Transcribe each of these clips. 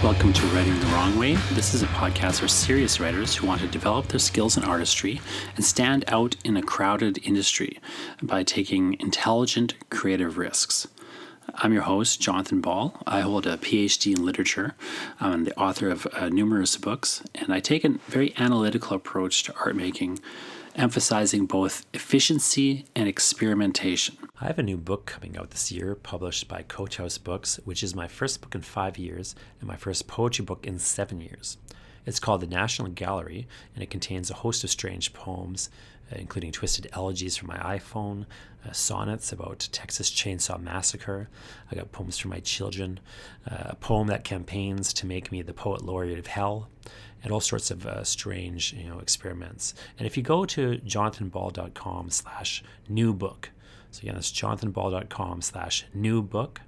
Welcome to Writing the Wrong Way. This is a podcast for serious writers who want to develop their skills in artistry and stand out in a crowded industry by taking intelligent, creative risks. I'm your host, Jonathan Ball. I hold a PhD in literature. I'm the author of numerous books, and I take a very analytical approach to art making, emphasizing both efficiency and experimentation. I have a new book coming out this year, published by Coach House Books, which is my first book in 5 years and my first poetry book in 7 years. It's called The National Gallery, and it contains a host of strange poems, including twisted elegies from my iPhone, sonnets about Texas Chainsaw Massacre. I got poems for my children, a poem that campaigns to make me the poet laureate of hell, and all sorts of strange, experiments. And if you go to jonathanball.com/new book, so again, that's jonathanball.com/new book,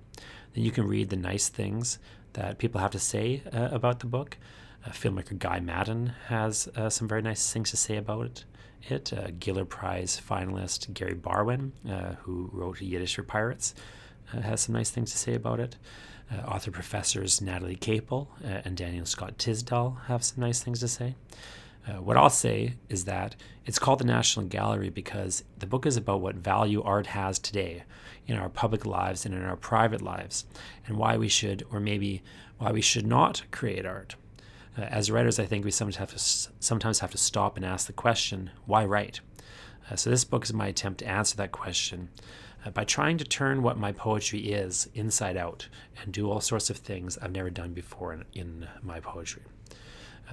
then you can read the nice things that people have to say about the book. Filmmaker Guy Madden has some very nice things to say about it. Giller Prize finalist Gary Barwin, who wrote Yiddish for Pirates, has some nice things to say about it. Author professors Natalie Capel and Daniel Scott Tisdall have some nice things to say. What I'll say is that it's called the National Gallery because the book is about what value art has today in our public lives and in our private lives, and why we should, or maybe why we should not create art. As writers, I think we sometimes have to stop and ask the question, why write? So this book is my attempt to answer that question by trying to turn what my poetry is inside out and do all sorts of things I've never done before in my poetry.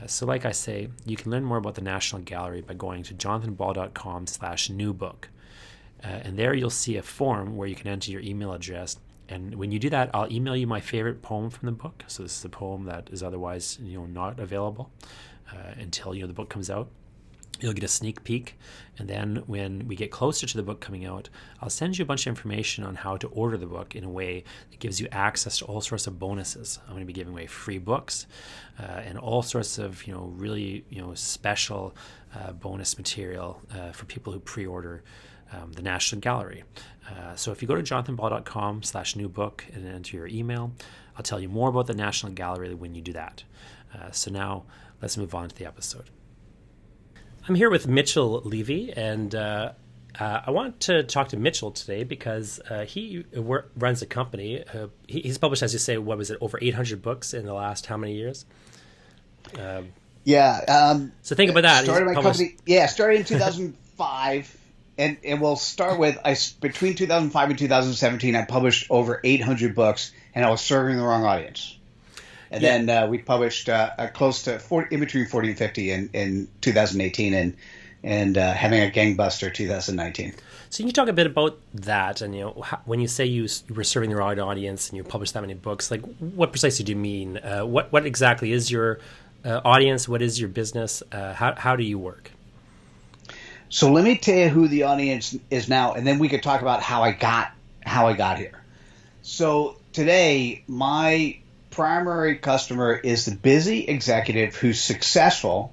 So like I say, you can learn more about the National Gallery by going to jonathanball.com/new book. And there you'll see a form where you can enter your email address. And when you do that, I'll email you my favorite poem from the book. So this is a poem that is otherwise not available until the book comes out. You'll get a sneak peek, and then when we get closer to the book coming out, I'll send you a bunch of information on how to order the book in a way that gives you access to all sorts of bonuses. I'm going to be giving away free books and all sorts of really special bonus material for people who pre-order the National Gallery. So if you go to jonathanball.com/new book and enter your email, I'll tell you more about the National Gallery when you do that. So now let's move on to the episode. I'm here with Mitchell Levy, and I want to talk to Mitchell today because he runs a company. He's published, as you say, over 800 books in the last how many years? So think about that. Started my company, started in 2005, and we'll start with between 2005 and 2017, I published over 800 books, and I was serving the wrong audience. And then we published close to in between 40 and 50 in 2018 and having a gangbuster 2019. So can you talk a bit about that? And when you say you were serving the right audience and you published that many books, like what precisely do you mean? What exactly is your audience? What is your business? How do you work? So let me tell you who the audience is now, and then we could talk about how I got here. So today, my primary customer is the busy executive who's successful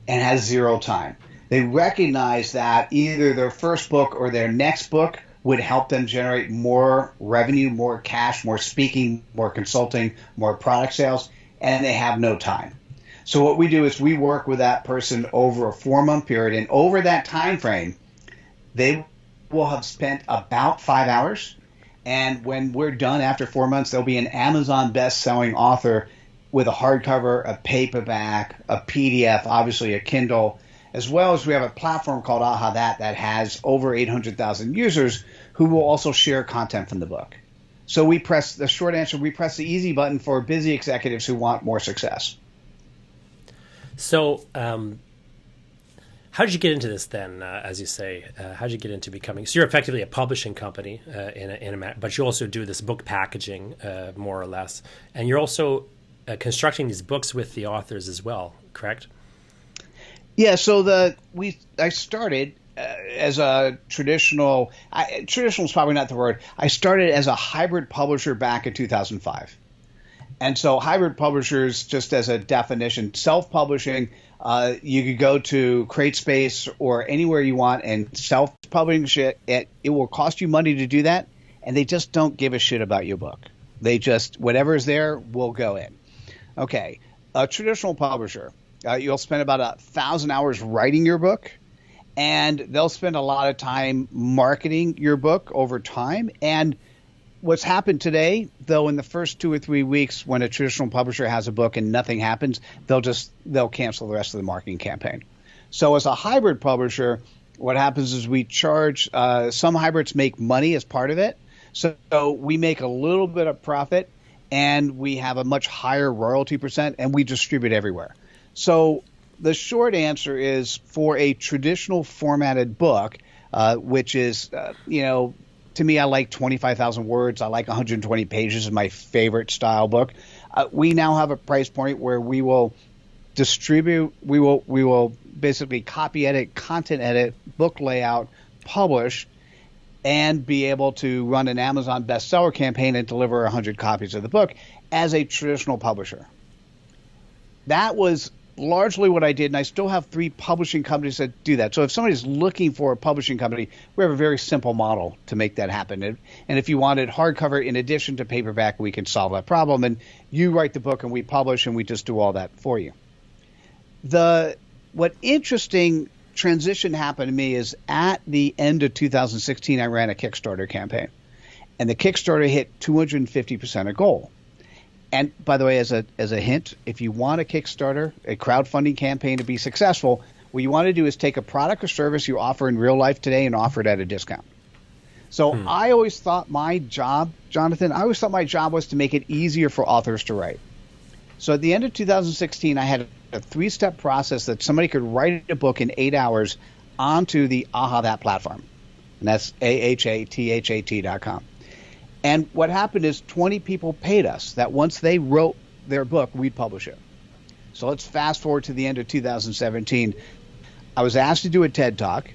and has zero time. They recognize that either their first book or their next book would help them generate more revenue, more cash, more speaking, more consulting, more product sales, and they have no time. So what we do is we work with that person over a 4-month period, and over that time frame, they will have spent about 5 hours. And when we're done after 4 months, they'll be an Amazon best-selling author with a hardcover, a paperback, a PDF, obviously a Kindle, as well as we have a platform called Aha that has over 800,000 users who will also share content from the book. So we press the easy button for busy executives who want more success. So how did you get into this then, as you say? How did you get into becoming... So you're effectively a publishing company, but you also do this book packaging, more or less. And you're also constructing these books with the authors as well, correct? Yeah, so I started as a traditional is probably not the word. I started as a hybrid publisher back in 2005. And so hybrid publishers, just as a definition, self-publishing, you could go to CreateSpace or anywhere you want and self-publishing shit. It will cost you money to do that, and they just don't give a shit about your book. They just, whatever's there will go in. Okay, a traditional publisher, you'll spend about 1,000 hours writing your book, and they'll spend a lot of time marketing your book over time. And what's happened today, though, in the first 2 or 3 weeks when a traditional publisher has a book and nothing happens, they'll cancel the rest of the marketing campaign. So as a hybrid publisher, what happens is we charge, some hybrids make money as part of it. So we make a little bit of profit, and we have a much higher royalty percent, and we distribute everywhere. So the short answer is, for a traditional formatted book, which is, to me, I like 25,000 words. I like 120 pages is my favorite style book. We now have a price point where we will distribute, we will basically copy edit, content edit, book layout, publish, and be able to run an Amazon bestseller campaign and deliver 100 copies of the book as a traditional publisher. That was largely what I did, and I still have 3 publishing companies that do that. So if somebody's looking for a publishing company, we have a very simple model to make that happen. And if you wanted hardcover in addition to paperback, we can solve that problem. And you write the book and we publish, and we just do all that for you. What interesting transition happened to me is at the end of 2016, I ran a Kickstarter campaign, and the Kickstarter hit 250% of goal. And by the way, as a hint, if you want a Kickstarter, a crowdfunding campaign to be successful, what you want to do is take a product or service you offer in real life today and offer it at a discount. So I always thought my job, Jonathan, was to make it easier for authors to write. So at the end of 2016, I had a 3-step process that somebody could write a book in 8 hours onto the That platform. And that's ahathat.com. And what happened is 20 people paid us that once they wrote their book, we'd publish it. So let's fast forward to the end of 2017. I was asked to do a TED Talk.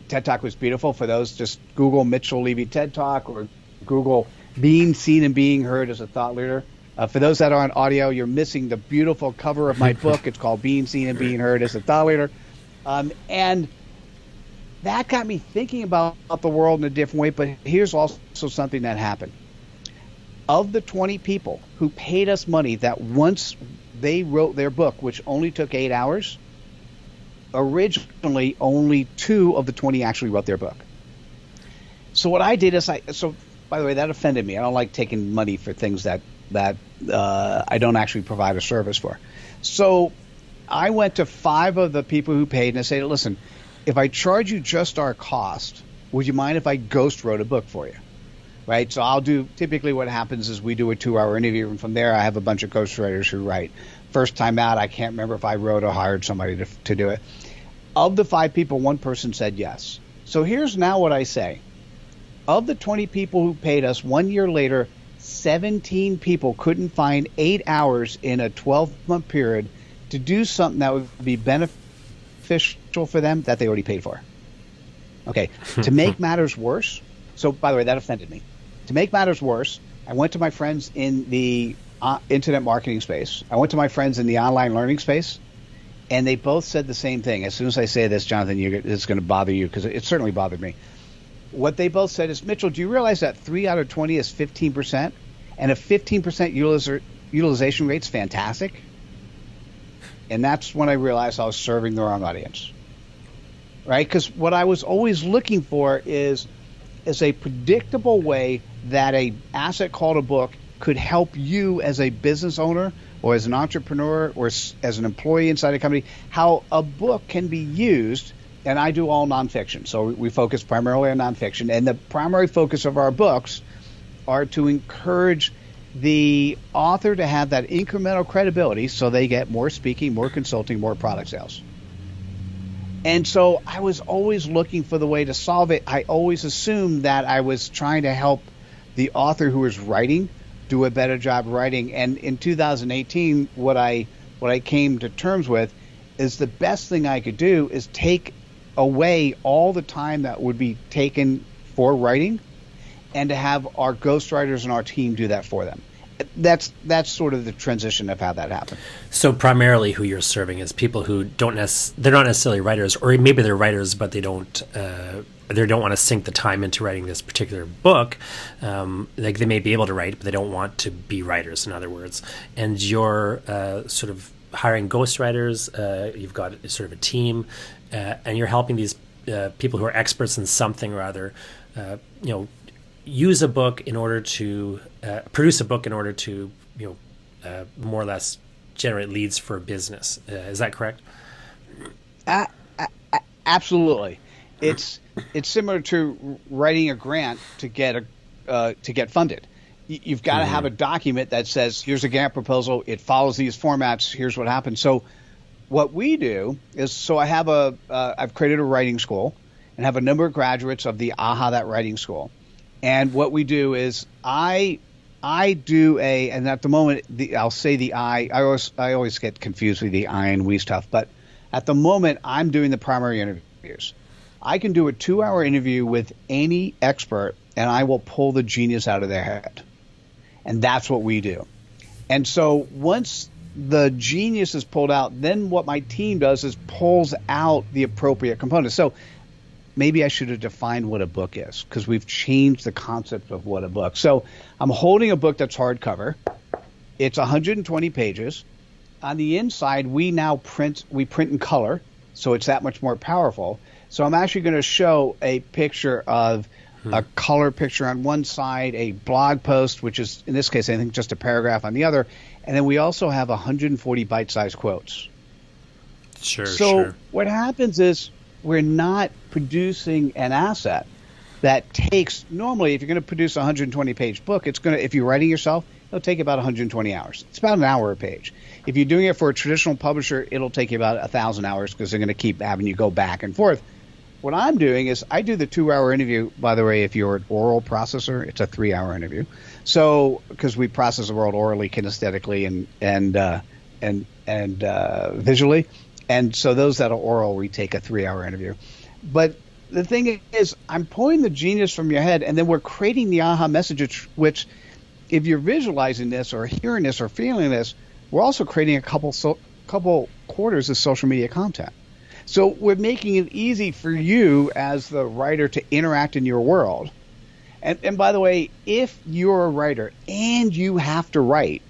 TED Talk was beautiful. For those, just Google Mitchell Levy TED Talk or Google Being Seen and Being Heard as a Thought Leader. For those that are on audio, you're missing the beautiful cover of my book. It's called Being Seen and Being Heard as a Thought Leader. And that got me thinking about the world in a different way. But here's also something that happened. Of the 20 people who paid us money that once they wrote their book, which only took 8 hours, originally only 2 of the 20 actually wrote their book. So what I did is by the way, that offended me. I don't like taking money for things that I don't actually provide a service for. So I went to 5 of the people who paid and I said, listen, if I charge you just our cost, would you mind if I ghost wrote a book for you? Right? So typically what happens is we do a 2-hour interview, and from there I have a bunch of ghostwriters who write. First time out, I can't remember if I wrote or hired somebody to do it. Of the 5 people, 1 person said yes. So here's now what I say. Of the 20 people who paid us, 1 year later, 17 people couldn't find 8 hours in a 12-month period to do something that would be beneficial for them that they already paid for. Okay, to make matters worse, so by the way, that offended me. To make matters worse, I went to my friends in the internet marketing space. I went to my friends in the online learning space, and they both said the same thing. As soon as I say this, Jonathan, it's going to bother you because it certainly bothered me. What they both said is, Mitchell, do you realize that 3 out of 20 is 15%? And a 15% utilization rate is fantastic? And that's when I realized I was serving the wrong audience. Right? Because what I was always looking for is a predictable way that a asset called a book could help you as a business owner or as an entrepreneur or as an employee inside a company, how a book can be used. And I do all nonfiction. So we focus primarily on nonfiction. And the primary focus of our books are to encourage the author to have that incremental credibility so they get more speaking, more consulting, more product sales. And so I was always looking for the way to solve it. I always assumed that I was trying to help the author who was writing do a better job writing. And in 2018, what I came to terms with is the best thing I could do is take away all the time that would be taken for writing and to have our ghostwriters and our team do that for them. that's sort of the transition of how that happened. So primarily, who you're serving is people who they're not necessarily writers, or maybe they're writers, but they don't want to sink the time into writing this particular book. Like they may be able to write, but they don't want to be writers. In other words, and you're sort of hiring ghostwriters. You've got sort of a team, and you're helping these people who are experts in something or other. Use a book in order to produce a book in order to more or less generate leads for a business. Is that correct? Absolutely. It's similar to writing a grant to get funded. You've got to have a document that says, here's a grant proposal. It follows these formats. Here's what happens. So what we do is, I have I've created a writing school and have a number of graduates of the AHA That Writing School. And what we do is I do and at the moment, I'll say I always get confused with the I and we stuff, but at the moment I'm doing the primary interviews. I can do a 2-hour interview with any expert and I will pull the genius out of their head. And that's what we do. And so once the genius is pulled out, then what my team does is pulls out the appropriate components. So maybe I should have defined what a book is, because we've changed the concept of what a book. So I'm holding a book that's hardcover. It's 120 pages. On the inside, we print in color, so it's that much more powerful. So I'm actually going to show a picture of a color picture on one side, a blog post, which is, in this case, I think just a paragraph on the other. And then we also have 140 bite-sized quotes. So what happens is, we're not producing an asset that takes, normally if you're going to produce a 120-page book, if you're writing yourself, it'll take about 120 hours. It's about an hour a page. If you're doing it for a traditional publisher, it'll take you about 1,000 hours because they're going to keep having you go back and forth. What I'm doing is I do the 2-hour interview. By the way, if you're an oral processor, it's a 3-hour interview. So because we process the world orally, kinesthetically, and visually. And so those that are oral, we take a 3-hour interview. But the thing is, I'm pulling the genius from your head, and then we're creating the aha message, which if you're visualizing this or hearing this or feeling this, we're also creating a couple quarters of social media content. So we're making it easy for you as the writer to interact in your world. And by the way, if you're a writer and you have to write,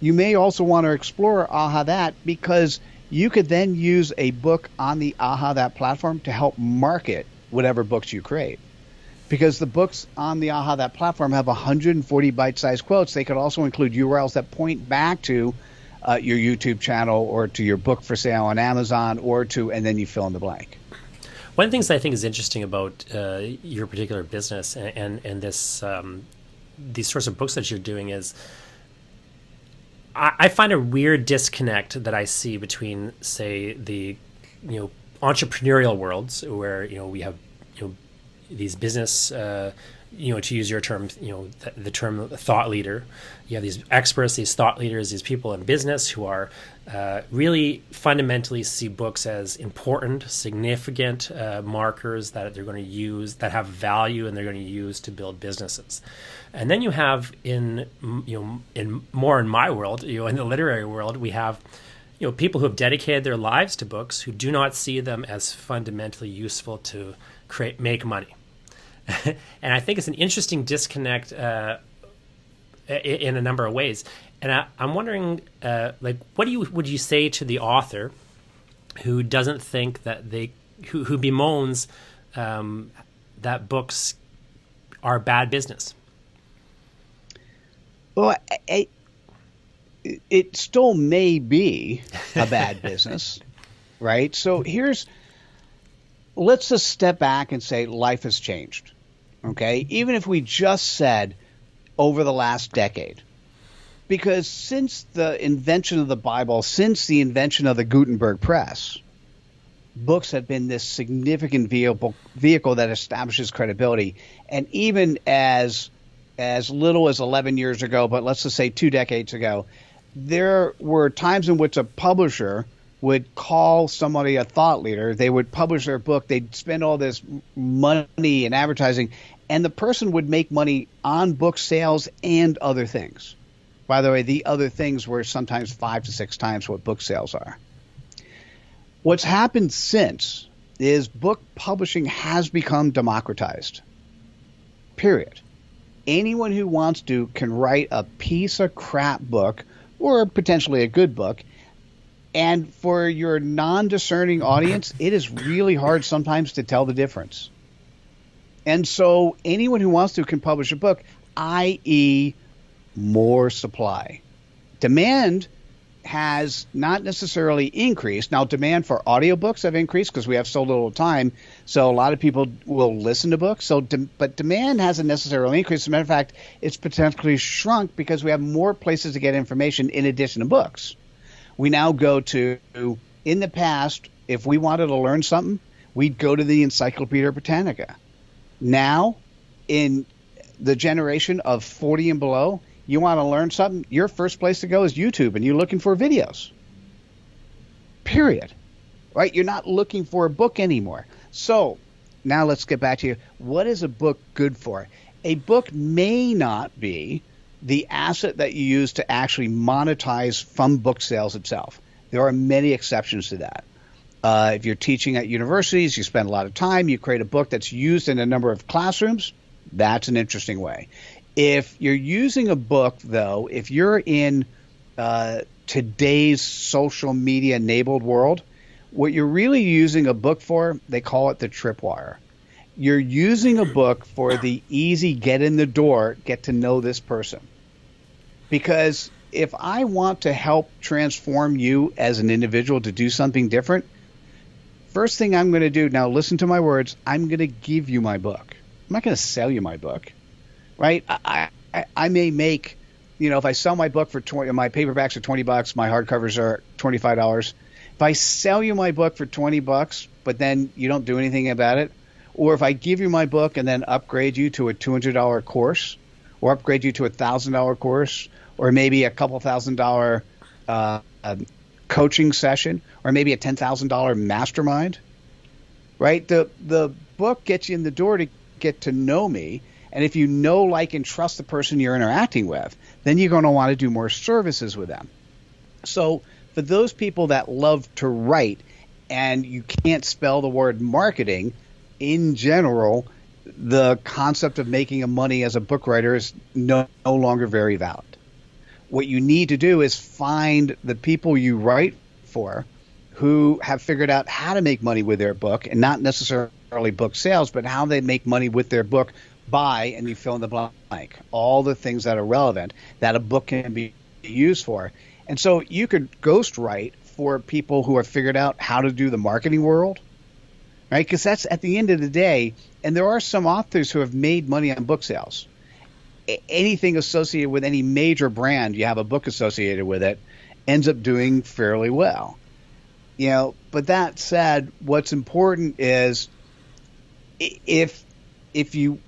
you may also want to explore AHA That, because you could then use a book on the AHA That platform to help market whatever books you create. Because the books on the AHA That platform have 140 bite-sized quotes. They could also include URLs that point back to your YouTube channel or to your book for sale on Amazon and then you fill in the blank. One of the things I think is interesting about your particular business and this these sorts of books that you're doing is, I find a weird disconnect that I see between, say, the entrepreneurial worlds where we have these business to use your term, the term thought leader. You have these experts, these thought leaders, these people in business who are really fundamentally see books as important, significant markers that they're going to use, that have value, and they're going to use to build businesses. And then you have in my world, in the literary world, we have people who have dedicated their lives to books who do not see them as fundamentally useful to make money. And I think it's an interesting disconnect in a number of ways. And I'm wondering, what would you say to the author who doesn't think that who bemoans that books are bad business? Well, it still may be a bad business, right? So let's just step back and say life has changed, okay? Even if we just said over the last decade, because since the invention of the Bible, since the invention of the Gutenberg press, books have been this significant vehicle that establishes credibility. And even as little as 11 years ago, but let's just say 2 decades ago, there were times in which a publisher would call somebody a thought leader. They would publish their book. They'd spend all this money in advertising, and the person would make money on book sales and other things, By the way, the other things were sometimes 5 to 6 times what book sales are. What's happened since is book publishing has become democratized. Period. Anyone who wants to can write a piece of crap book or potentially a good book. And for your non-discerning audience, it is really hard sometimes to tell the difference. And so anyone who wants to can publish a book, i.e. more supply. Demand has not necessarily increased. Now, demand for audiobooks have increased because we have so little time. So a lot of people will listen to books. But demand hasn't necessarily increased. As a matter of fact, it's potentially shrunk because we have more places to get information in addition to books. We now go to, in the past, if we wanted to learn something, we'd go to the Encyclopedia Britannica. Now, in the generation of 40 and below, you want to learn something, your first place to go is YouTube, and you're looking for videos. Period. Right? You're not looking for a book anymore. So now let's get back to what is a book good for? A book may not be the asset that you use to actually monetize from book sales itself. There are many exceptions to that. If you're teaching at universities, you spend a lot of time, you create a book that's used in a number of classrooms, that's an interesting way. If you're using a book, though, if you're in today's social media enabled world, what you're really using a book for, they call it the tripwire. You're using a book for the easy get in the door, get to know this person. Because if I want to help transform you as an individual to do something different, first thing I'm going to do, now listen to my words, I'm going to give you my book. I'm not going to sell you my book, right? I may make, if I sell my book for 20, my paperbacks are $20, my hardcovers are $25. If I sell you my book for $20, but then you don't do anything about it, or if I give you my book and then upgrade you to a $200 course, or upgrade you to a $1,000 course, or maybe a couple $1,000 coaching session, or maybe a $10,000 mastermind, right? The book gets you in the door to get to know me. And if you know, like, and trust the person you're interacting with, then you're going to want to do more services with them. So for those people that love to write and you can't spell the word marketing, in general, the concept of making a money as a book writer is no longer very valid. What you need to do is find the people you write for who have figured out how to make money with their book, and not necessarily book sales, but how they make money with their book by, and you fill in the blank, all the things that are relevant that a book can be used for. And so you could ghostwrite for people who have figured out how to do the marketing world, right? Because that's at the end of the day, and there are some authors who have made money on book sales. Anything associated with any major brand, you have a book associated with it, ends up doing fairly well. But that said, what's important is if you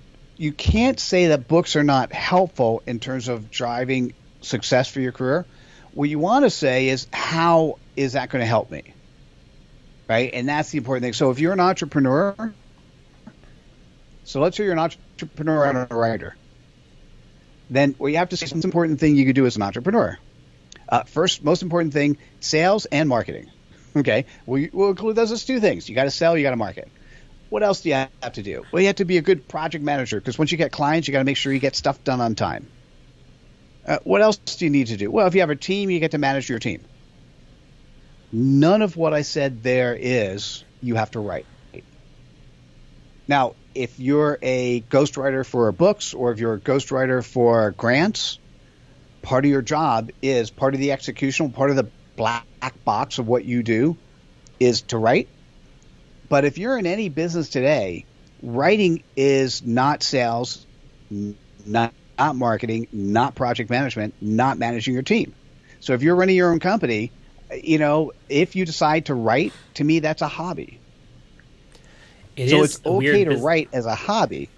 can't say that books are not helpful in terms of driving success for your career, what you want to say is, how is that going to help me? Right? And that's the important thing. So if you're an entrepreneur, so let's say you're an entrepreneur and a writer, then what you have to say is the most important thing you could do as an entrepreneur. First, most important thing, sales and marketing. Okay, we'll include those as two things. You got to sell, you got to market. What else do you have to do? Well, you have to be a good project manager, because once you get clients, you got to make sure you get stuff done on time. What else do you need to do? Well, if you have a team, you get to manage your team. None of what I said there is you have to write. Now, if you're a ghostwriter for books, or if you're a ghostwriter for grants, part of your job is, part of the execution, part of the black box of what you do is to write. But if you're in any business today, writing is not sales, not marketing, not project management, not managing your team. So if you're running your own company, if you decide to write, to me, that's a hobby. It's okay to write as a hobby,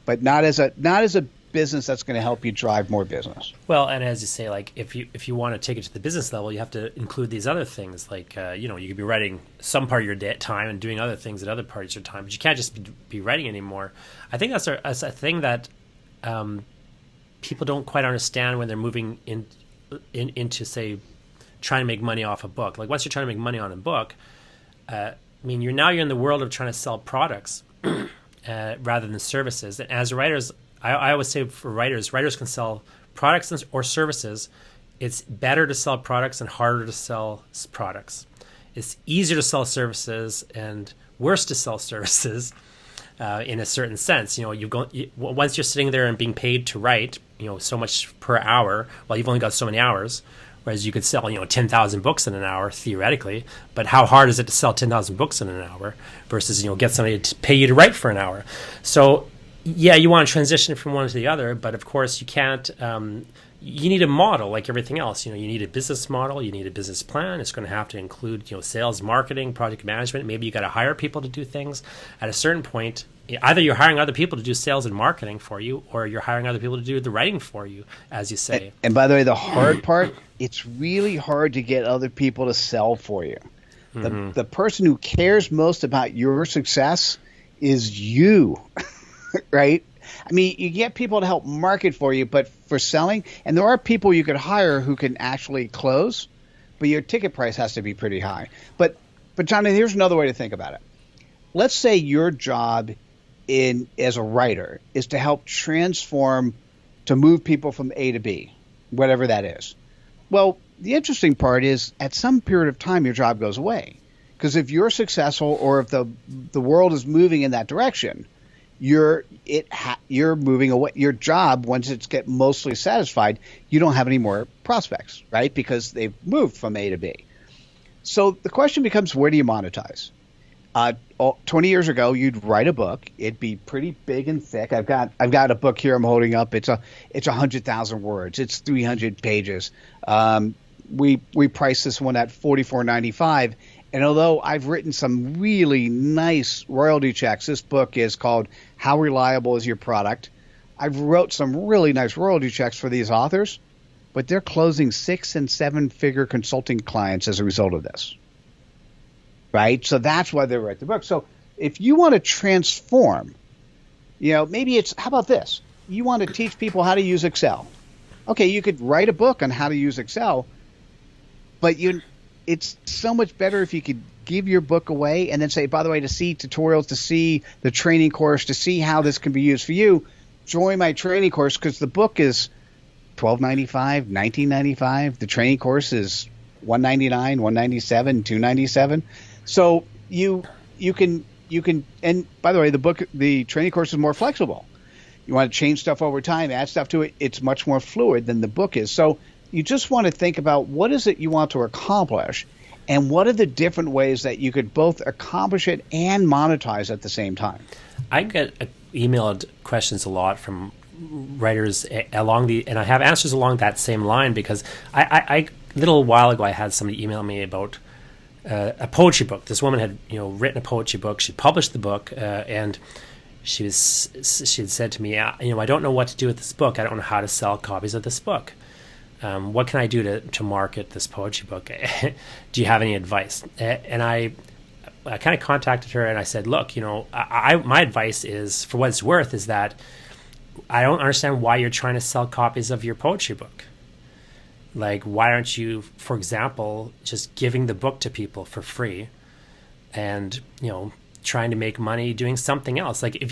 but not as a business that's going to help you drive more business. Well, and as you say, like, if you want to take it to the business level, you have to include these other things, like you could be writing some part of your time and doing other things at other parts of your time, but you can't just be writing anymore. I think that's a thing that people don't quite understand when they're moving into say trying to make money off a book. Like once you're trying to make money on a book, I mean, you're in the world of trying to sell products rather than services. And as writers, I always say for writers can sell products or services. It's better to sell products and harder to sell products. It's easier to sell services and worse to sell services in a certain sense. Once you're sitting there and being paid to write, so much per hour, well, you've only got so many hours. Whereas you could sell, 10,000 books in an hour theoretically, but how hard is it to sell 10,000 books in an hour versus, get somebody to pay you to write for an hour? So, yeah, you want to transition from one to the other, but of course you can't. You need a model like everything else. You need a business model, you need a business plan. It's going to have to include, sales, marketing, project management. Maybe you got to hire people to do things. At a certain point, either you're hiring other people to do sales and marketing for you, or you're hiring other people to do the writing for you, as you say. And by the way, the hard part, it's really hard to get other people to sell for you. The person who cares most about your success is you, right? I mean, you get people to help market for you, but for selling, and there are people you could hire who can actually close, but your ticket price has to be pretty high. But Jonathan, here's another way to think about it. Let's say your job as a writer is to help transform, to move people from A to B, whatever that is. Well, the interesting part is at some period of time your job goes away, because if you're successful or if the world is moving in that direction, you're moving away. Your job, once it's get mostly satisfied, you don't have any more prospects, right? Because they've moved from A to B. So the question becomes, where do you monetize? 20 years ago, you'd write a book. It'd be pretty big and thick. I've got a book here I'm holding up. It's 100,000 words. It's 300 pages. We price this one at $44.95. And although I've written some really nice royalty checks, this book is called How Reliable Is Your Product? I've wrote some really nice royalty checks for these authors, but they're closing 6- and 7-figure consulting clients as a result of this. Right? So that's why they write the book. So if you want to transform, maybe how about this? You want to teach people how to use Excel. Okay, you could write a book on how to use Excel, but it's so much better if you could give your book away and then say, by the way, to see tutorials, to see the training course, to see how this can be used for you, join my training course, because the book is $12.95, $19.95. The training course is $199, $197, $297. So you can, and by the way, the training course is more flexible. You want to change stuff over time, add stuff to it. It's much more fluid than the book is. So you just want to think about what is it you want to accomplish, and what are the different ways that you could both accomplish it and monetize at the same time. I get emailed questions a lot from writers and I have answers along that same line, because I a little while ago I had somebody email me about a poetry book. This woman had written a poetry book. She published the book, and she had said to me, I don't know what to do with this book. I don't know how to sell copies of this book. What can I do to market this poetry book? Do you have any advice? And I kind of contacted her and I said, look, my advice is, for what it's worth, is that I don't understand why you're trying to sell copies of your poetry book. Like, why aren't you, for example, just giving the book to people for free and, trying to make money doing something else? Like, if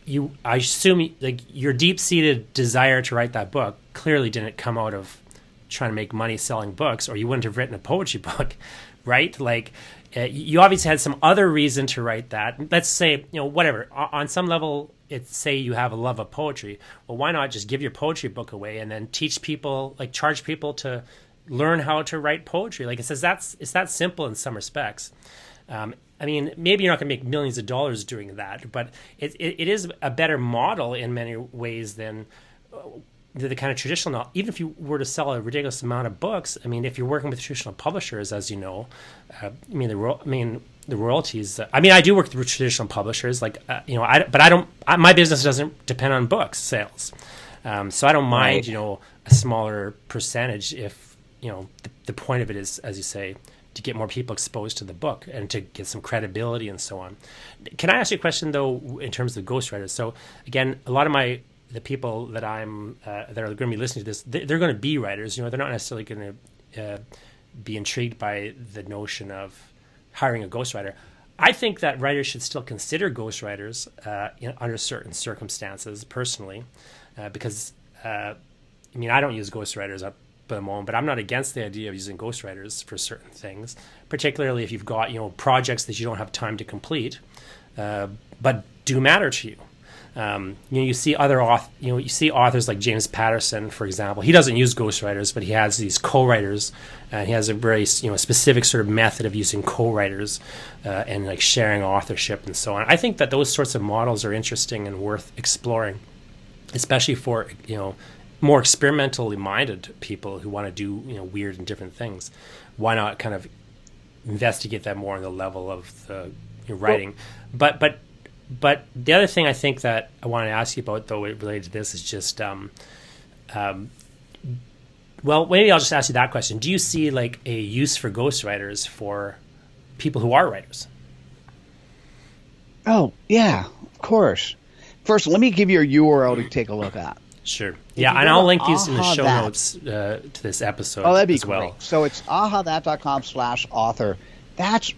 you, I assume, like, your deep-seated desire to write that book clearly didn't come out of trying to make money selling books, or you wouldn't have written a poetry book, right? Like, you obviously had some other reason to write that. Let's say, whatever, on some level, say you have a love of poetry. Well, why not just give your poetry book away and then teach people, like, charge people to learn how to write poetry? Like, it's that simple in some respects. I mean, maybe you're not going to make millions of dollars doing that, but it is a better model in many ways than the kind of traditional. Even if you were to sell a ridiculous amount of books, I mean, if you're working with traditional publishers, as you know, the royalties. I mean, I do work through traditional publishers, like my business doesn't depend on books sales, so I don't mind, a smaller percentage if the point of it is, as you say, to get more people exposed to the book and to get some credibility and so on. Can I ask you a question, though, in terms of ghostwriters? So, again, a lot of the people that that are going to be listening to this, they're going to be writers. They're not necessarily going to be intrigued by the notion of hiring a ghostwriter. I think that writers should still consider ghostwriters under certain circumstances, personally, because I don't use ghostwriters up at the moment, but I'm not against the idea of using ghostwriters for certain things, particularly if you've got projects that you don't have time to complete, but do matter to you. You see you see authors like James Patterson, for example. He doesn't use ghostwriters, but he has these co-writers, and he has a very specific sort of method of using co-writers and like sharing authorship and so on. I think that those sorts of models are interesting and worth exploring, especially for more experimentally minded people who want to do weird and different things. Why not kind of investigate that more on the level of the writing? But the other thing I think that I want to ask you about, though, related to this, is just, well, maybe I'll just ask you that question. Do you see like a use for ghostwriters for people who are writers? Oh, yeah, of course. First, let me give you a URL to take a look at. Sure. Yeah, and I'll link these in the show notes to this episode that'd be as well. Great. So it's ahathat.com/author.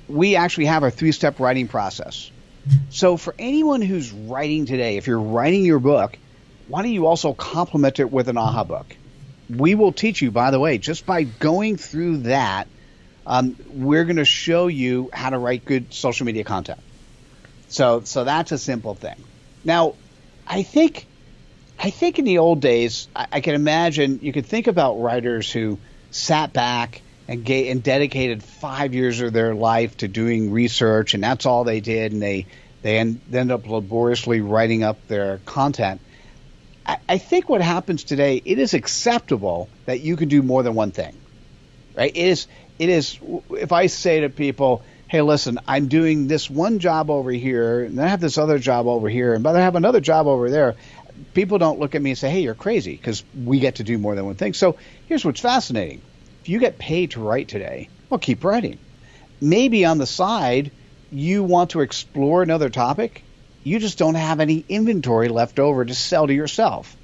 We actually have our 3-step writing process. So for anyone who's writing today, if you're writing your book, why don't you also complement it with an AHA book? We will teach you, by the way, just by going through that, we're going to show you how to write good social media content. So that's a simple thing. Now, I think in the old days, I can imagine you could think about writers who sat back and dedicated 5 years of their life to doing research, and that's all they did, and they end up laboriously writing up their content. I think what happens today, it is acceptable that you can do more than one thing, right? It is. If I say to people, hey, listen, I'm doing this one job over here, and I have this other job over here, but I have another job over there, people don't look at me and say, hey, you're crazy, because we get to do more than one thing. So here's what's fascinating. If you get paid to write today, well, keep writing. Maybe on the side, you want to explore another topic. You just don't have any inventory left over to sell to yourself.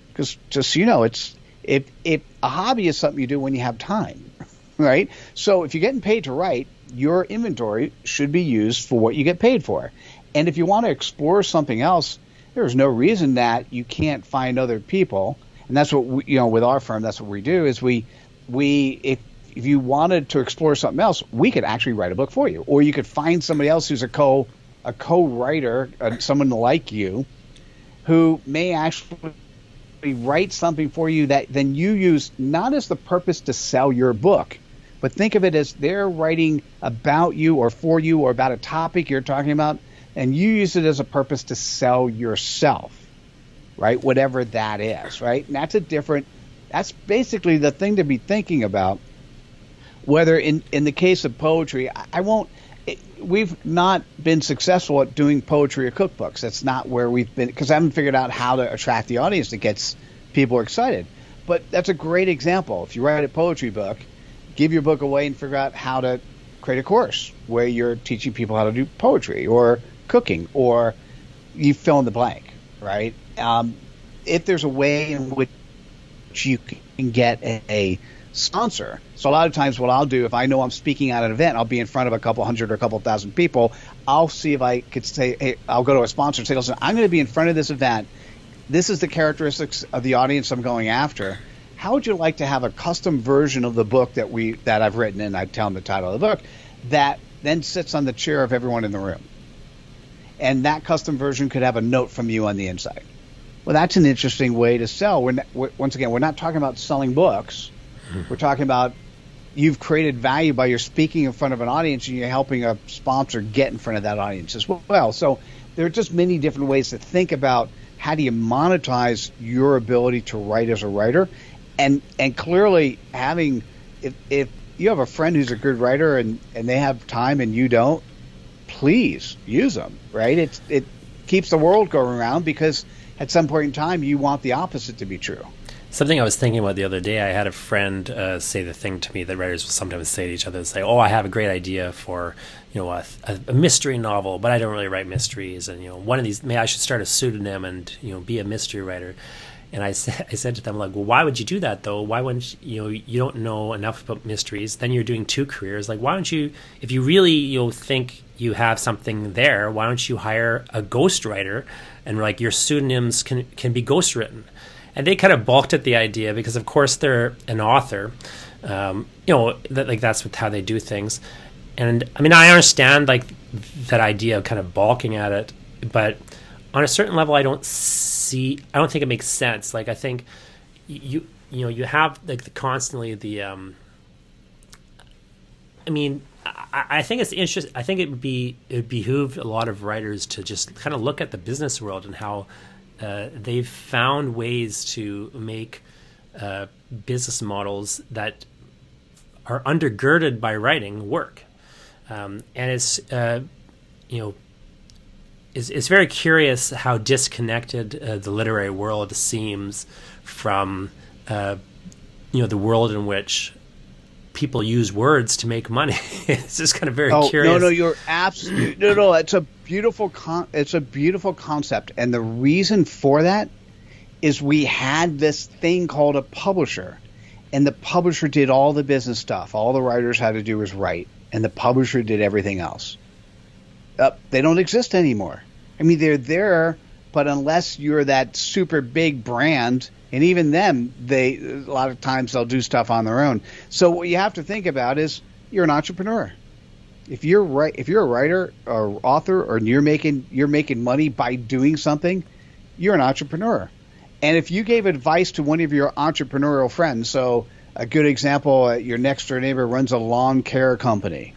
Because just so you know, if a hobby is something you do when you have time, right? So if you're getting paid to write, your inventory should be used for what you get paid for. And if you want to explore something else, there's no reason that you can't find other people. And that's what with our firm, that's what we do is if you wanted to explore something else, we could actually write a book for you, or you could find somebody else who's a co-writer, someone like you, who may actually write something for you that then you use not as the purpose to sell your book, but think of it as they're writing about you or for you or about a topic you're talking about, and you use it as a purpose to sell yourself, right? Whatever that is, right? And that's basically the thing to be thinking about. Whether in the case of poetry, we've not been successful at doing poetry or cookbooks. That's not where we've been, because I haven't figured out how to attract the audience that gets people excited. But that's a great example. If you write a poetry book, give your book away and figure out how to create a course where you're teaching people how to do poetry or cooking, or you fill in the blank, right? If there's a way in which you can get a sponsor. So a lot of times what I'll do, if I know I'm speaking at an event, I'll be in front of a couple hundred or a couple thousand people. I'll see if I could say, hey, I'll go to a sponsor and say, listen, I'm going to be in front of this event. This is the characteristics of the audience I'm going after. How would you like to have a custom version of the book that I've written, and I tell them the title of the book, that then sits on the chair of everyone in the room? And that custom version could have a note from you on the inside. Well, that's an interesting way to sell. Once again, we're not talking about selling books. We're talking about you've created value by your speaking in front of an audience, and you're helping a sponsor get in front of that audience as well. So there are just many different ways to think about how do you monetize your ability to write as a writer. And clearly if you have a friend who's a good writer and they have time and you don't, please use them, right? It keeps the world going around, because at some point in time you want the opposite to be true. Something I was thinking about the other day, I had a friend say the thing to me that writers will sometimes say to each other, say, "Oh, I have a great idea for, a mystery novel, but I don't really write mysteries, and one of these, maybe I should start a pseudonym and be a mystery writer." And I said to them, like, "Well, why would you do that though? Why wouldn't you don't know enough about mysteries? Then you're doing two careers. Like, why don't you, if you really think you have something there, why don't you hire a ghostwriter, and like your pseudonyms can be ghostwritten?" And they kind of balked at the idea because, of course, they're an author. That's how they do things. And I mean, I understand like that idea of kind of balking at it, but on a certain level, I don't think it makes sense. Like, I think you have like constantly the. I think it's interesting. I think it would behoove a lot of writers to just kind of look at the business world and how. They've found ways to make business models that are undergirded by writing work, and it's it's very curious how disconnected the literary world seems from the world in which people use words to make money. It's just kind of very curious. No, you're absolutely no. It's a beautiful concept, and the reason for that is we had this thing called a publisher, and the publisher did all the business stuff. All the writers had to do was write, and the publisher did everything else. They don't exist anymore. I mean, they're there, but unless you're that super big brand. And even them, a lot of times they'll do stuff on their own. So what you have to think about is you're an entrepreneur. If you're a writer or author, or you're making money by doing something, you're an entrepreneur. And if you gave advice to one of your entrepreneurial friends, so a good example, your next door neighbor runs a lawn care company,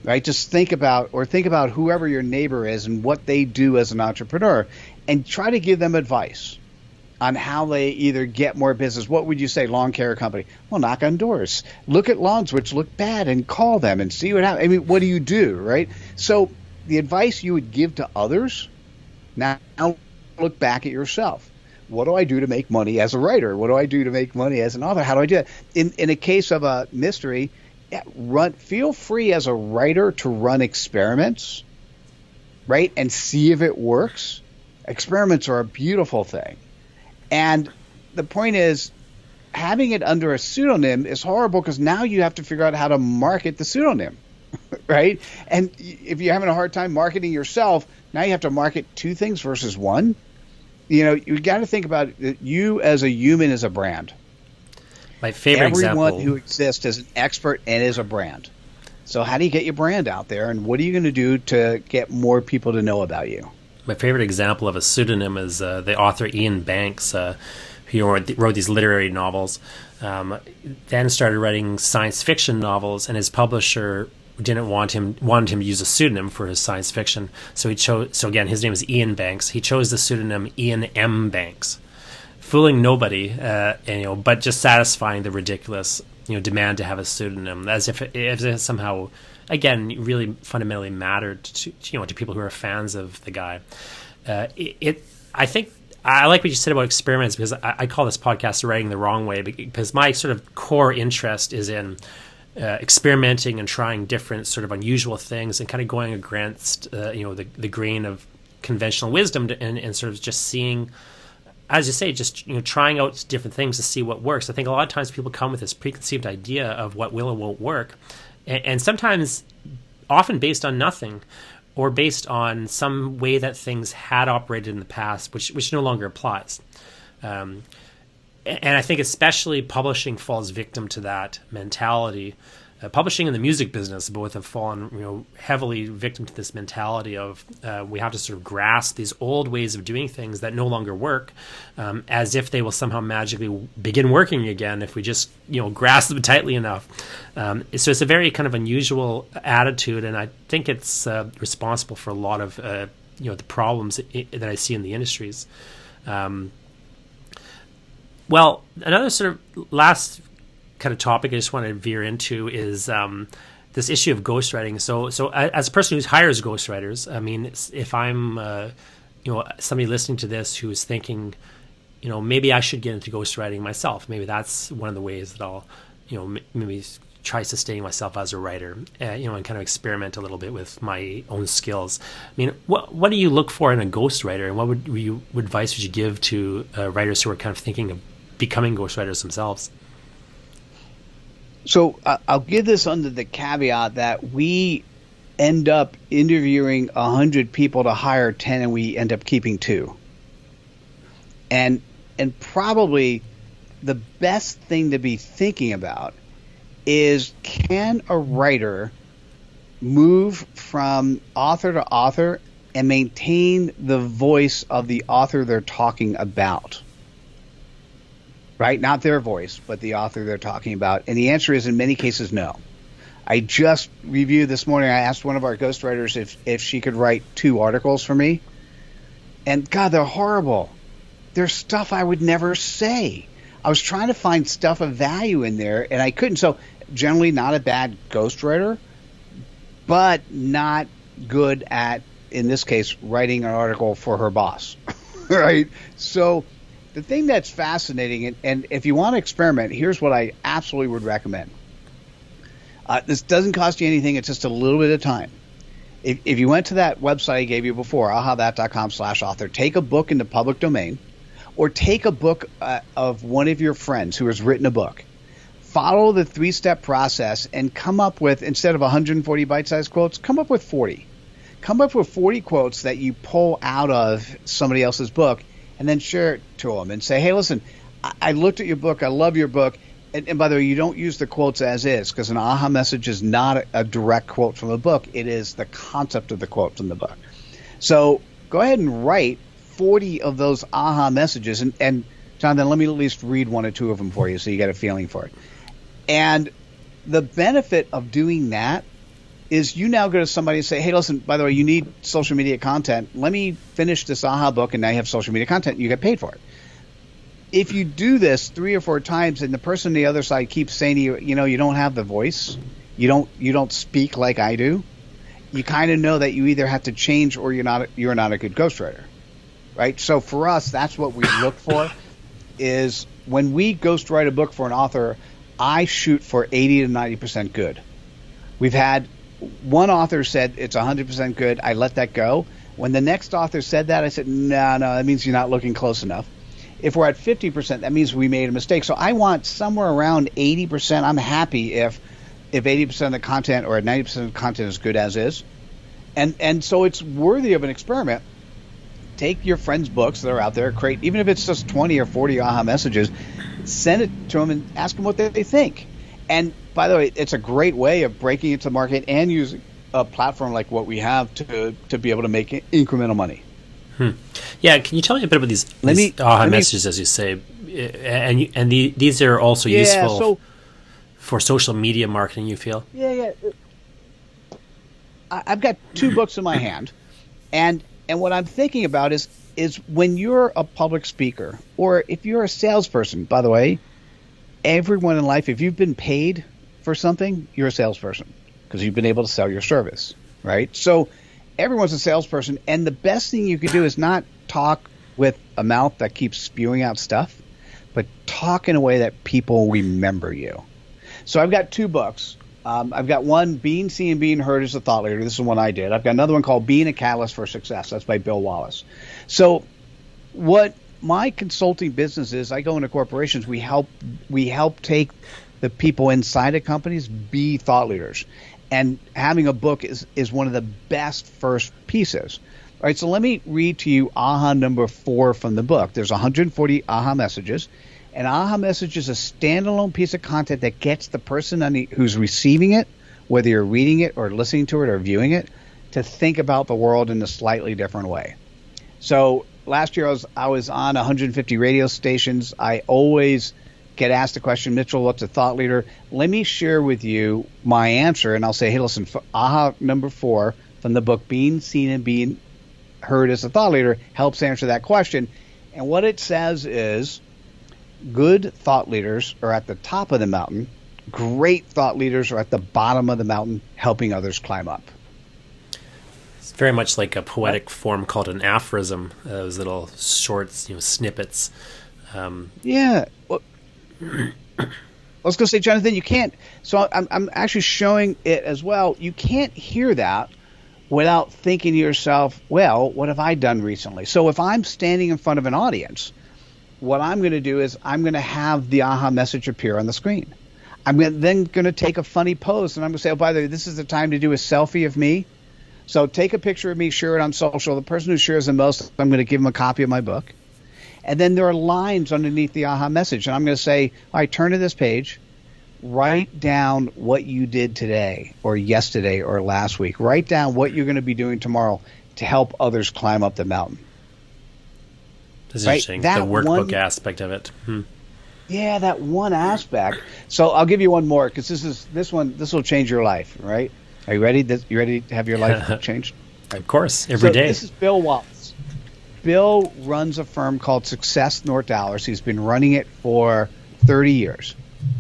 right? Just think about whoever your neighbor is and what they do as an entrepreneur, and try to give them advice on how they either get more business. What would you say, lawn care company? Well, knock on doors. Look at lawns which look bad and call them and see what happens. I mean, what do you do, right? So the advice you would give to others, now look back at yourself. What do I do to make money as a writer? What do I do to make money as an author? How do I do it? In a case of a mystery, feel free as a writer to run experiments, right, and see if it works. Experiments are a beautiful thing. And the point is, having it under a pseudonym is horrible because now you have to figure out how to market the pseudonym, right? And if you're having a hard time marketing yourself, now you have to market two things versus one. You got to think about it, you as a human is a brand. My favorite example. Everyone who exists is an expert and is a brand. So how do you get your brand out there, and what are you going to do to get more people to know about you? My favorite example of a pseudonym is the author Ian Banks, who wrote these literary novels, then started writing science fiction novels, and his publisher wanted him to use a pseudonym for his science fiction. So again, his name is Ian Banks. He chose the pseudonym Ian M. Banks, fooling nobody, but just satisfying the ridiculous demand to have a pseudonym, as if it somehow, again, really fundamentally mattered to people who are fans of the guy. I think I like what you said about experiments, because I call this podcast Writing the Wrong Way, because my sort of core interest is in experimenting and trying different sort of unusual things and kind of going against the grain of conventional wisdom and sort of just seeing, as you say, just trying out different things to see what works. I think a lot of times people come with this preconceived idea of what will and won't work, and sometimes, often based on nothing, or based on some way that things had operated in the past, which no longer applies. And I think especially publishing falls victim to that mentality. Publishing in the music business both have fallen heavily victim to this mentality of we have to sort of grasp these old ways of doing things that no longer work, as if they will somehow magically begin working again if we just grasp them tightly enough. So it's a very kind of unusual attitude, and I think it's responsible for a lot of the problems that I see in the industries. Well, another sort of last kind of topic I just want to veer into is this issue of ghostwriting. So as a person who hires ghostwriters, I mean, if I'm somebody listening to this who is thinking, maybe I should get into ghostwriting myself. Maybe that's one of the ways that I'll, maybe try sustaining myself as a writer, and kind of experiment a little bit with my own skills. I mean, what do you look for in a ghostwriter, and what advice would you give to writers who are kind of thinking of becoming ghostwriters themselves? So I'll give this under the caveat that we end up interviewing 100 people to hire 10, and we end up keeping 2. And probably the best thing to be thinking about is, can a writer move from author to author and maintain the voice of the author they're talking about? Right? Not their voice, but the author they're talking about. And the answer is, in many cases, no. I just reviewed this morning, I asked one of our ghostwriters if she could write 2 articles for me. And God, they're horrible. There's stuff I would never say. I was trying to find stuff of value in there, and I couldn't. So generally not a bad ghostwriter, but not good at, in this case, writing an article for her boss. Right? So the thing that's fascinating, and if you want to experiment, here's what I absolutely would recommend. This doesn't cost you anything. It's just a little bit of time. If you went to that website I gave you before, ahathat.com/author, take a book in the public domain, or take a book of one of your friends who has written a book. Follow the 3-step process and come up with, instead of 140 bite-sized quotes, come up with 40. Come up with 40 quotes that you pull out of somebody else's book, and then share it to them and say, hey, listen, I looked at your book. I love your book. And by the way, you don't use the quotes as is, because an aha message is not a direct quote from a book. It is the concept of the quote from the book. So go ahead and write 40 of those aha messages. And Jonathan, let me at least read 1 or 2 of them for you so you get a feeling for it. And the benefit of doing that is you now go to somebody and say, hey, listen, by the way, you need social media content. Let me finish this aha book, and now you have social media content, and you get paid for it. If you do this 3 or 4 times, and the person on the other side keeps saying to you, you don't have the voice, you don't speak like I do, you kind of know that you either have to change or you're not a good ghostwriter, right? So for us, that's what we look for. Is when we ghostwrite a book for an author, I shoot for 80 to 90% good. We've had one author said it's 100% good. I let that go. When the next author said that, I said, no, that means you're not looking close enough. If we're at 50%, that means we made a mistake. So I want somewhere around 80%. I'm happy if 80% of the content or 90% of the content is good as is. And so it's worthy of an experiment. Take your friends' books that are out there, create, even if it's just 20 or 40 aha messages, send it to them and ask them what they think. And by the way, it's a great way of breaking into the market and using a platform like what we have to be able to make incremental money. Yeah, can you tell me a bit about these aha messages, as you say, and these are also useful for social media marketing, you feel? Yeah. I've got 2 books in my hand, and what I'm thinking about is when you're a public speaker, or if you're a salesperson. By the way, everyone in life, if you've been paid for something, you're a salesperson because you've been able to sell your service, right? So everyone's a salesperson, and the best thing you can do is not talk with a mouth that keeps spewing out stuff, but talk in a way that people remember you. So I've got 2 books. I've got one, Being Seen and Being Heard as a Thought Leader. This is the one I did. I've got another one called Being a Catalyst for Success. That's by Bill Wallace. So what my consulting business is, I go into corporations. We help take the people inside of companies be thought leaders. And having a book is one of the best first pieces. All right, so let me read to you aha number 4 from the book. There's 140 aha messages. An aha message is a standalone piece of content that gets the person who's receiving it, whether you're reading it or listening to it or viewing it, to think about the world in a slightly different way. So last year I was on 150 radio stations. I always get asked the question, Mitchell, what's a thought leader? Let me share with you my answer, and I'll say, hey, listen, aha number 4 from the book Being Seen and Being Heard as a Thought Leader helps answer that question. And what it says is, good thought leaders are at the top of the mountain. Great thought leaders are at the bottom of the mountain, helping others climb up. It's very much like a poetic form called an aphorism. Those little short, snippets Yeah. Well, I was going to say, Jonathan, you can't. So I'm actually showing it as well. You can't hear that without thinking to yourself, well, what have I done recently? So if I'm standing in front of an audience, what I'm going to do is I'm going to have the aha message appear on the screen. Then going to take a funny pose, and I'm going to say, oh, by the way, this is the time to do a selfie of me. So take a picture of me, share it on social. The person who shares the most, I'm going to give them a copy of my book. And then there are lines underneath the aha message. And I'm going to say, all right, turn to this page. Write down what you did today or yesterday or last week. Write down what you're going to be doing tomorrow to help others climb up the mountain. That's interesting, the workbook aspect of it. Yeah, that one aspect. So I'll give you one more because this will change your life, right? Are you ready? You ready to have your life changed? Of course, every day. This is Bill Wallace. Bill runs a firm called Success North Dallas. He's been running it for 30 years.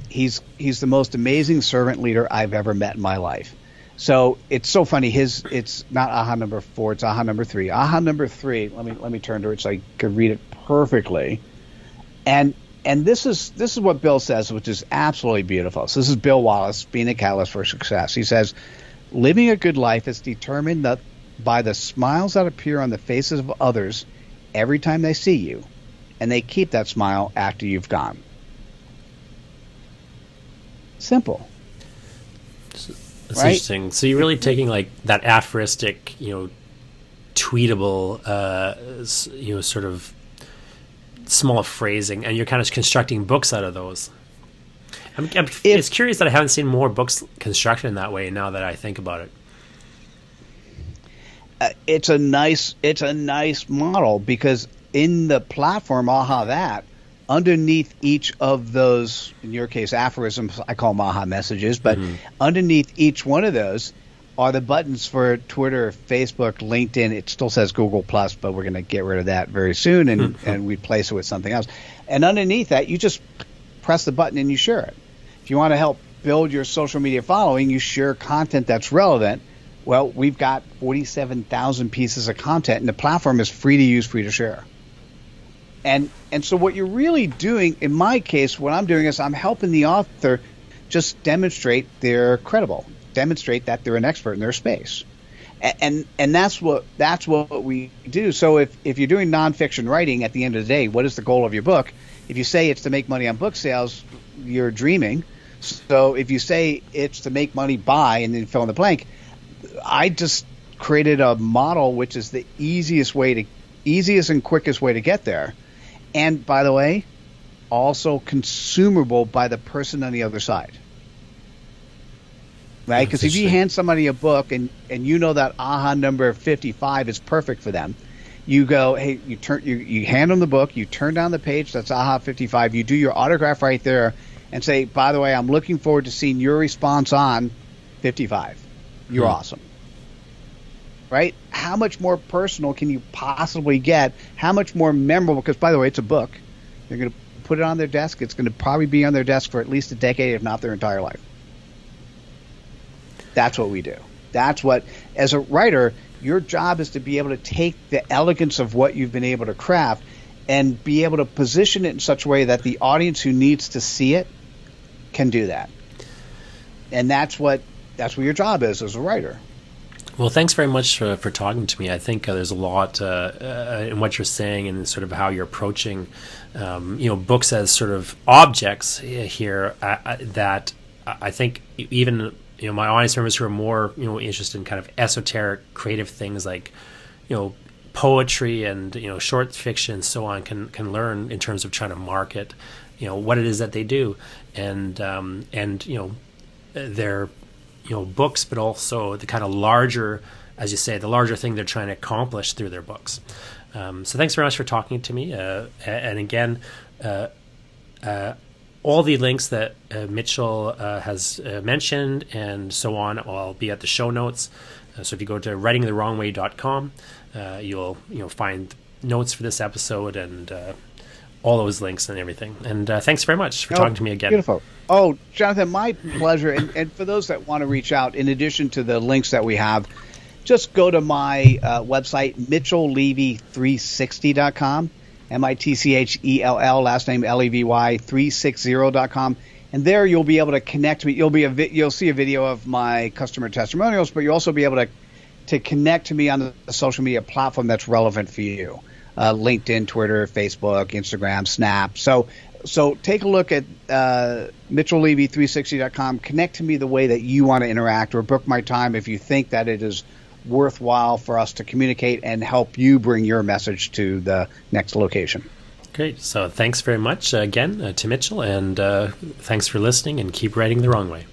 He's the most amazing servant leader I've ever met in my life. So it's so funny. It's not aha number 4. It's aha number 3. Aha number 3. Let me turn to it so I could read it perfectly. And this is what Bill says, which is absolutely beautiful. So this is Bill Wallace, being a catalyst for success. He says, living a good life is determined by the smiles that appear on the faces of others every time they see you, and they keep that smile after you've gone. Simple. That's right? Interesting. So you're really taking like that aphoristic, tweetable, sort of small phrasing, and you're kind of constructing books out of those. It's curious that I haven't seen more books constructed in that way now that I think about it. It's a nice model because in the platform, that underneath each of those, in your case, aphorisms, I call them aha messages, but underneath each one of those are the buttons for Twitter, Facebook, LinkedIn. It still says Google Plus, but we're going to get rid of that very soon and replace it with something else. And underneath that, you just press the button and you share it. If you want to help build your social media following, you share content that's relevant. Well, we've got 47,000 pieces of content, and the platform is free to use, free to share. And so what you're really doing, in my case, what I'm doing is I'm helping the author just demonstrate they're credible, demonstrate that they're an expert in their space. And that's what we do. So if you're doing nonfiction writing, at the end of the day, what is the goal of your book? If you say it's to make money on book sales, you're dreaming. So if you say it's to make money by, and then fill in the blank, I just created a model which is the easiest and quickest way to get there. And by the way, also consumable by the person on the other side. Right? Because if you hand somebody a book and you know that aha number 55 is perfect for them, you go, hey, you hand them the book, you turn down the page, that's aha 55, you do your autograph right there and say, by the way, I'm looking forward to seeing your response on 55. You're awesome. Right? How much more personal can you possibly get? How much more memorable? Because, by the way, it's a book. They're going to put it on their desk. It's going to probably be on their desk for at least a decade, if not their entire life. That's what we do. That's what, as a writer, your job is to be able to take the elegance of what you've been able to craft and be able to position it in such a way that the audience who needs to see it can do that. And that's what your job is as a writer. Well, thanks very much for talking to me. I think there's a lot in what you're saying and sort of how you're approaching, books as sort of objects here that I think even, my audience members who are more, interested in kind of esoteric creative things like, poetry and, short fiction and so on can learn in terms of trying to market, what it is that they do. And their books, but also the kind of larger, as you say, the larger thing they're trying to accomplish through their books. So thanks very much for talking to me. And again, all the links that Mitchell has mentioned and so on will be at the show notes. So if you go to writingthewrongway.com, you'll find notes for this episode and all those links and everything. And thanks very much for talking to me again. Beautiful. Oh, Jonathan, my pleasure. And for those that want to reach out, in addition to the links that we have, just go to my website, mitchellevy360.com. Mitchell, last name Levy, 360.com. And there you'll be able to connect me. You'll see a video of my customer testimonials, but you'll also be able to connect to me on the social media platform that's relevant for you. LinkedIn, Twitter, Facebook, Instagram, Snap. So take a look at MitchellLevy360.com. Connect to me the way that you want to interact, or book my time if you think that it is worthwhile for us to communicate and help you bring your message to the next location. Great. So thanks very much again to Mitchell, and thanks for listening, and keep writing the wrong way.